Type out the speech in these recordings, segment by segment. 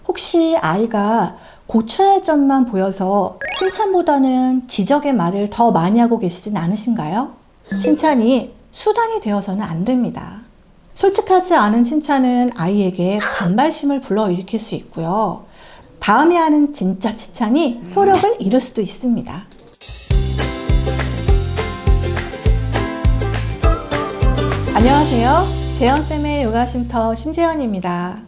혹시 아이가 고쳐야 할 점만 보여서 칭찬보다는 지적의 말을 더 많이 하고 계시진 않으신가요? 칭찬이 수단이 되어서는 안 됩니다. 솔직하지 않은 칭찬은 아이에게 반발심을 불러일으킬 수 있고요. 다음에 하는 진짜 칭찬이 효력을 잃을 수도 있습니다. 안녕하세요. 재현쌤의 요가쉼터 심재현입니다.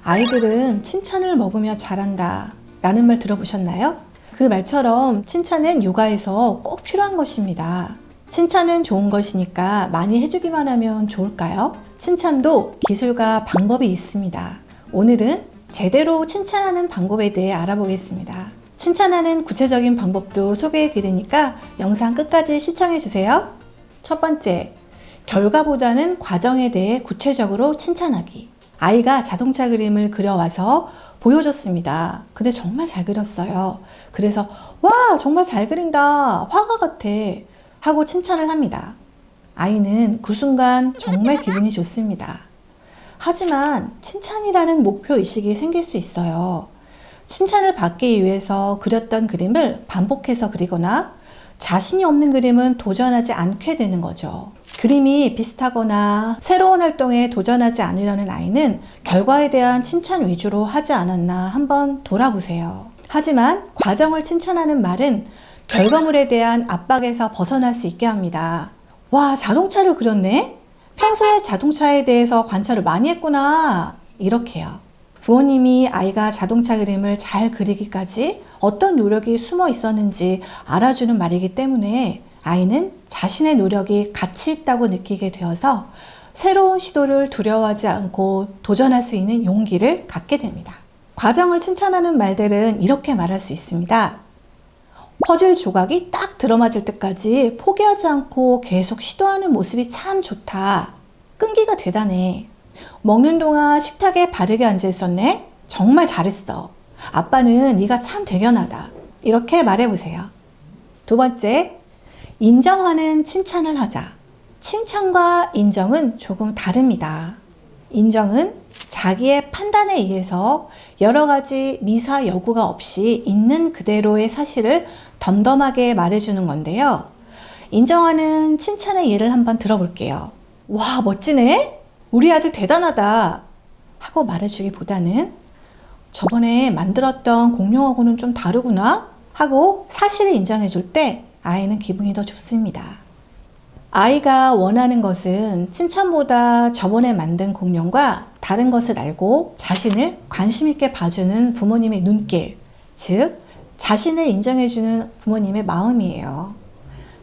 아이들은 칭찬을 먹으며 자란다 라는 말 들어보셨나요? 그 말처럼 칭찬은 육아에서 꼭 필요한 것입니다. 칭찬은 좋은 것이니까 많이 해주기만 하면 좋을까요? 칭찬도 기술과 방법이 있습니다. 오늘은 제대로 칭찬하는 방법에 대해 알아보겠습니다. 칭찬하는 구체적인 방법도 소개해 드리니까 영상 끝까지 시청해 주세요. 첫 번째, 결과보다는 과정에 대해 구체적으로 칭찬하기. 아이가 자동차 그림을 그려와서 보여줬습니다. 근데 정말 잘 그렸어요. 그래서 와, 정말 잘 그린다, 화가 같아 하고 칭찬을 합니다. 아이는 그 순간 정말 기분이 좋습니다. 하지만 칭찬이라는 목표의식이 생길 수 있어요. 칭찬을 받기 위해서 그렸던 그림을 반복해서 그리거나 자신이 없는 그림은 도전하지 않게 되는 거죠. 그림이 비슷하거나 새로운 활동에 도전하지 않으려는 아이는 결과에 대한 칭찬 위주로 하지 않았나 한번 돌아보세요. 하지만 과정을 칭찬하는 말은 결과물에 대한 압박에서 벗어날 수 있게 합니다. 와, 자동차를 그렸네? 평소에 자동차에 대해서 관찰을 많이 했구나. 이렇게요. 부모님이 아이가 자동차 그림을 잘 그리기까지 어떤 노력이 숨어 있었는지 알아주는 말이기 때문에 아이는 자신의 노력이 가치 있다고 느끼게 되어서 새로운 시도를 두려워하지 않고 도전할 수 있는 용기를 갖게 됩니다. 과정을 칭찬하는 말들은 이렇게 말할 수 있습니다. 퍼즐 조각이 딱 들어맞을 때까지 포기하지 않고 계속 시도하는 모습이 참 좋다. 끈기가 대단해. 먹는 동안 식탁에 바르게 앉아 있었네? 정말 잘했어. 아빠는 네가 참 대견하다. 이렇게 말해보세요. 두 번째, 인정하는 칭찬을 하자. 칭찬과 인정은 조금 다릅니다. 인정은 자기의 판단에 의해서 여러 가지 미사 여구가 없이 있는 그대로의 사실을 덤덤하게 말해주는 건데요. 인정하는 칭찬의 예를 한번 들어볼게요. 와, 멋지네? 우리 아들 대단하다 하고 말해주기보다는 저번에 만들었던 공룡하고는 좀 다르구나 하고 사실을 인정해줄 때 아이는 기분이 더 좋습니다. 아이가 원하는 것은 칭찬보다 저번에 만든 공룡과 다른 것을 알고 자신을 관심 있게 봐주는 부모님의 눈길, 즉 자신을 인정해주는 부모님의 마음이에요.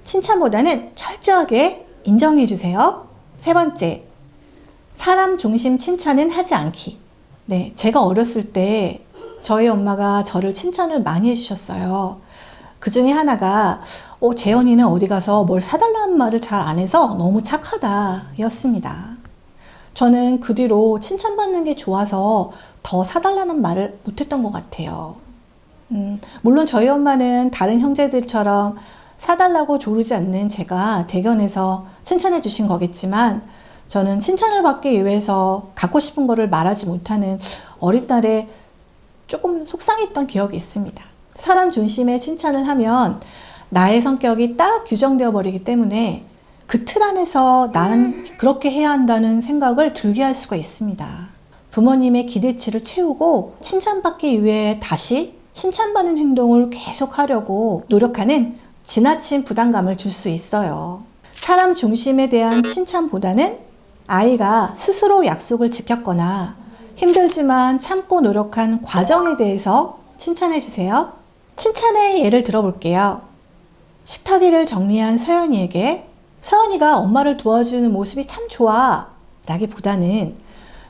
칭찬보다는 철저하게 인정해주세요. 세 번째, 사람 중심 칭찬은 하지 않기. 네, 제가 어렸을 때 저희 엄마가 저를 칭찬을 많이 해주셨어요. 그 중에 하나가 재현이는 어디 가서 뭘 사달라는 말을 잘 안 해서 너무 착하다 였습니다. 저는 그 뒤로 칭찬받는 게 좋아서 더 사달라는 말을 못했던 것 같아요. 물론 저희 엄마는 다른 형제들처럼 사달라고 조르지 않는 제가 대견해서 칭찬해 주신 거겠지만 저는 칭찬을 받기 위해서 갖고 싶은 거를 말하지 못하는 어린 딸에 조금 속상했던 기억이 있습니다. 사람 중심의 칭찬을 하면 나의 성격이 딱 규정되어 버리기 때문에 그 틀 안에서 나는 그렇게 해야 한다는 생각을 들게 할 수가 있습니다. 부모님의 기대치를 채우고 칭찬받기 위해 다시 칭찬받는 행동을 계속하려고 노력하는 지나친 부담감을 줄 수 있어요. 사람 중심에 대한 칭찬보다는 아이가 스스로 약속을 지켰거나 힘들지만 참고 노력한 과정에 대해서 칭찬해 주세요. 칭찬의 예를 들어볼게요. 식탁위를 정리한 서연이에게 서연이가 엄마를 도와주는 모습이 참 좋아 라기보다는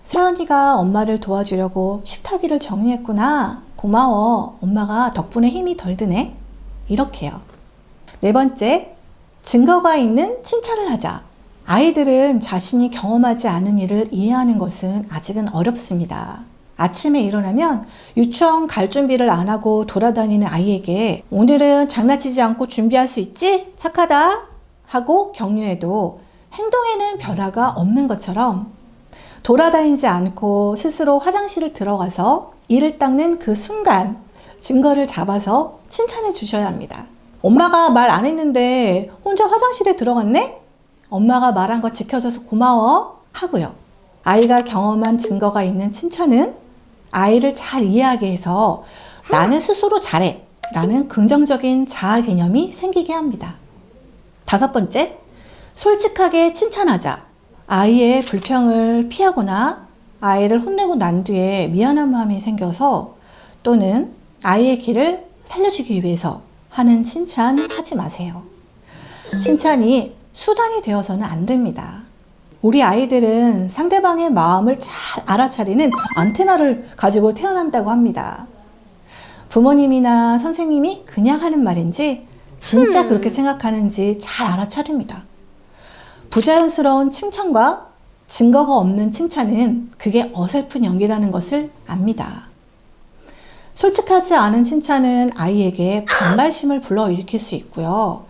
서연이가 엄마를 도와주려고 식탁위를 정리했구나. 고마워. 엄마가 덕분에 힘이 덜 드네. 이렇게요. 네 번째, 증거가 있는 칭찬을 하자. 아이들은 자신이 경험하지 않은 일을 이해하는 것은 아직은 어렵습니다. 아침에 일어나면 유치원 갈 준비를 안 하고 돌아다니는 아이에게 오늘은 장난치지 않고 준비할 수 있지? 착하다 하고 격려해도 행동에는 변화가 없는 것처럼 돌아다니지 않고 스스로 화장실을 들어가서 이를 닦는 그 순간 증거를 잡아서 칭찬해 주셔야 합니다. 엄마가 말 안 했는데 혼자 화장실에 들어갔네? 엄마가 말한 거 지켜줘서 고마워 하고요. 아이가 경험한 증거가 있는 칭찬은 아이를 잘 이해하게 해서 나는 스스로 잘해 라는 긍정적인 자아 개념이 생기게 합니다. 5번째, 솔직하게 칭찬하자. 아이의 불평을 피하거나 아이를 혼내고 난 뒤에 미안한 마음이 생겨서 또는 아이의 길을 살려주기 위해서 하는 칭찬 하지 마세요. 칭찬이 수단이 되어서는 안 됩니다. 우리 아이들은 상대방의 마음을 잘 알아차리는 안테나를 가지고 태어난다고 합니다. 부모님이나 선생님이 그냥 하는 말인지 진짜 그렇게 생각하는지 잘 알아차립니다. 부자연스러운 칭찬과 증거가 없는 칭찬은 그게 어설픈 연기라는 것을 압니다. 솔직하지 않은 칭찬은 아이에게 반발심을 불러일으킬 수 있고요.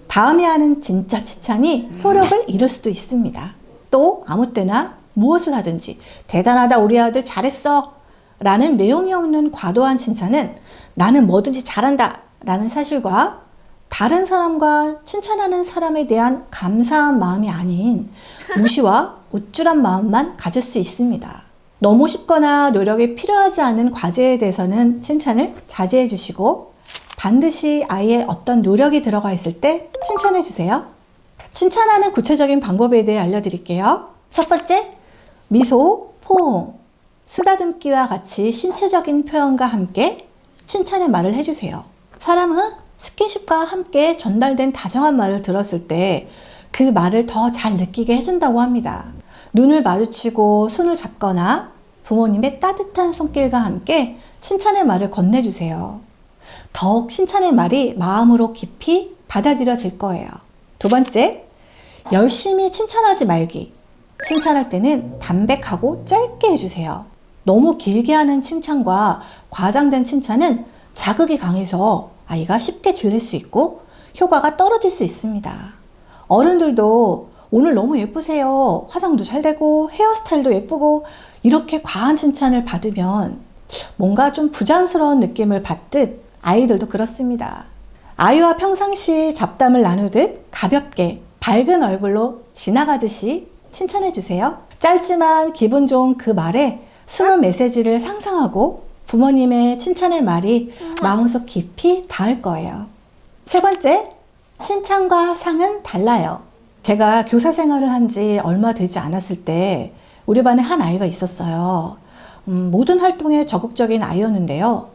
다음에 하는 진짜 칭찬이 효력을 잃을 수도 있습니다. 또 아무 때나 무엇을 하든지 대단하다 우리 아들 잘했어 라는 내용이 없는 과도한 칭찬은 나는 뭐든지 잘한다 라는 사실과 다른 사람과 칭찬하는 사람에 대한 감사한 마음이 아닌 무시와 우쭐한 마음만 가질 수 있습니다. 너무 쉽거나 노력이 필요하지 않은 과제에 대해서는 칭찬을 자제해 주시고 반드시 아이의 어떤 노력이 들어가 있을 때 칭찬해 주세요. 칭찬하는 구체적인 방법에 대해 알려드릴게요. 첫 번째, 미소, 포옹, 쓰다듬기와 같이 신체적인 표현과 함께 칭찬의 말을 해주세요. 사람은 스킨십과 함께 전달된 다정한 말을 들었을 때 그 말을 더 잘 느끼게 해준다고 합니다. 눈을 마주치고 손을 잡거나 부모님의 따뜻한 손길과 함께 칭찬의 말을 건네주세요. 더욱 칭찬의 말이 마음으로 깊이 받아들여질 거예요. 2번째, 열심히 칭찬하지 말기. 칭찬할 때는 담백하고 짧게 해주세요. 너무 길게 하는 칭찬과 과장된 칭찬은 자극이 강해서 아이가 쉽게 질릴 수 있고 효과가 떨어질 수 있습니다. 어른들도 오늘 너무 예쁘세요. 화장도 잘 되고 헤어스타일도 예쁘고 이렇게 과한 칭찬을 받으면 뭔가 좀 부자연스러운 느낌을 받듯 아이들도 그렇습니다. 아이와 평상시 잡담을 나누듯 가볍게 밝은 얼굴로 지나가듯이 칭찬해 주세요. 짧지만 기분 좋은 그 말에 숨은 메시지를 상상하고 부모님의 칭찬의 말이 마음속 깊이 닿을 거예요. 3번째, 칭찬과 상은 달라요. 제가 교사 생활을 한 지 얼마 되지 않았을 때 우리 반에 한 아이가 있었어요. 모든 활동에 적극적인 아이였는데요.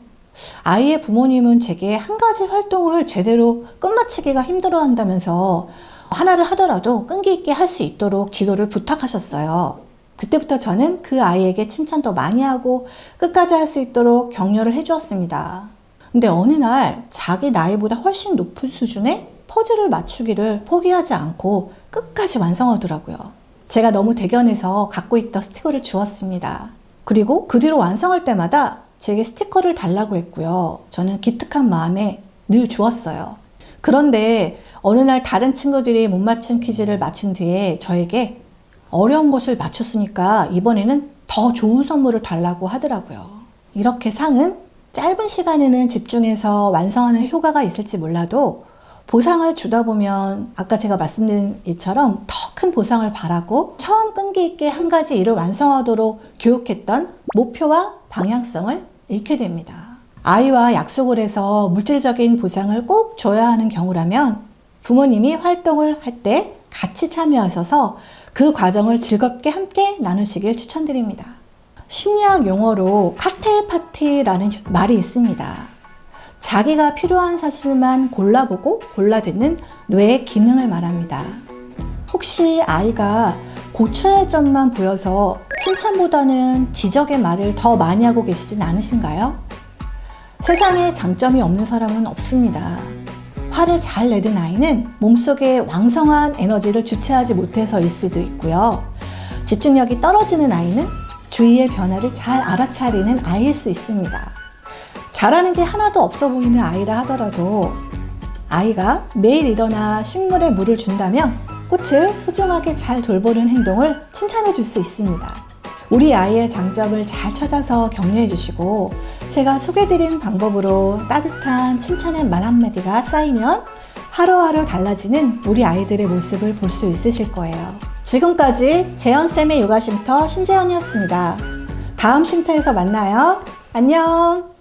아이의 부모님은 제게 한 가지 활동을 제대로 끝마치기가 힘들어 한다면서 하나를 하더라도 끈기 있게 할 수 있도록 지도를 부탁하셨어요. 그때부터 저는 그 아이에게 칭찬도 많이 하고 끝까지 할 수 있도록 격려를 해주었습니다. 근데 어느 날 자기 나이보다 훨씬 높은 수준의 퍼즐을 맞추기를 포기하지 않고 끝까지 완성하더라고요. 제가 너무 대견해서 갖고 있던 스티커를 주었습니다. 그리고 그 뒤로 완성할 때마다 제게 스티커를 달라고 했고요. 저는 기특한 마음에 늘 주었어요. 그런데 어느 날 다른 친구들이 못 맞춘 퀴즈를 맞춘 뒤에 저에게 어려운 것을 맞췄으니까 이번에는 더 좋은 선물을 달라고 하더라고요. 이렇게 상은 짧은 시간에는 집중해서 완성하는 효과가 있을지 몰라도 보상을 주다 보면 아까 제가 말씀드린 이처럼 더 큰 보상을 바라고 처음 끈기 있게 한 가지 일을 완성하도록 교육했던 목표와 방향성을 잃게 됩니다. 아이와 약속을 해서 물질적인 보상을 꼭 줘야 하는 경우라면 부모님이 활동을 할 때 같이 참여하셔서 그 과정을 즐겁게 함께 나누시길 추천드립니다. 심리학 용어로 칵테일 파티라는 말이 있습니다. 자기가 필요한 사실만 골라보고 골라듣는 뇌의 기능을 말합니다. 혹시 아이가 고쳐야 할 점만 보여서 칭찬보다는 지적의 말을 더 많이 하고 계시진 않으신가요? 세상에 장점이 없는 사람은 없습니다. 화를 잘 내는 아이는 몸속에 왕성한 에너지를 주체하지 못해서일 수도 있고요. 집중력이 떨어지는 아이는 주위의 변화를 잘 알아차리는 아이일 수 있습니다. 잘하는 게 하나도 없어 보이는 아이라 하더라도 아이가 매일 일어나 식물에 물을 준다면 꽃을 소중하게 잘 돌보는 행동을 칭찬해 줄 수 있습니다. 우리 아이의 장점을 잘 찾아서 격려해 주시고 제가 소개드린 방법으로 따뜻한 칭찬의 말 한마디가 쌓이면 하루하루 달라지는 우리 아이들의 모습을 볼 수 있으실 거예요. 지금까지 재현쌤의 요가 쉼터 신재현이었습니다. 다음 쉼터에서 만나요. 안녕!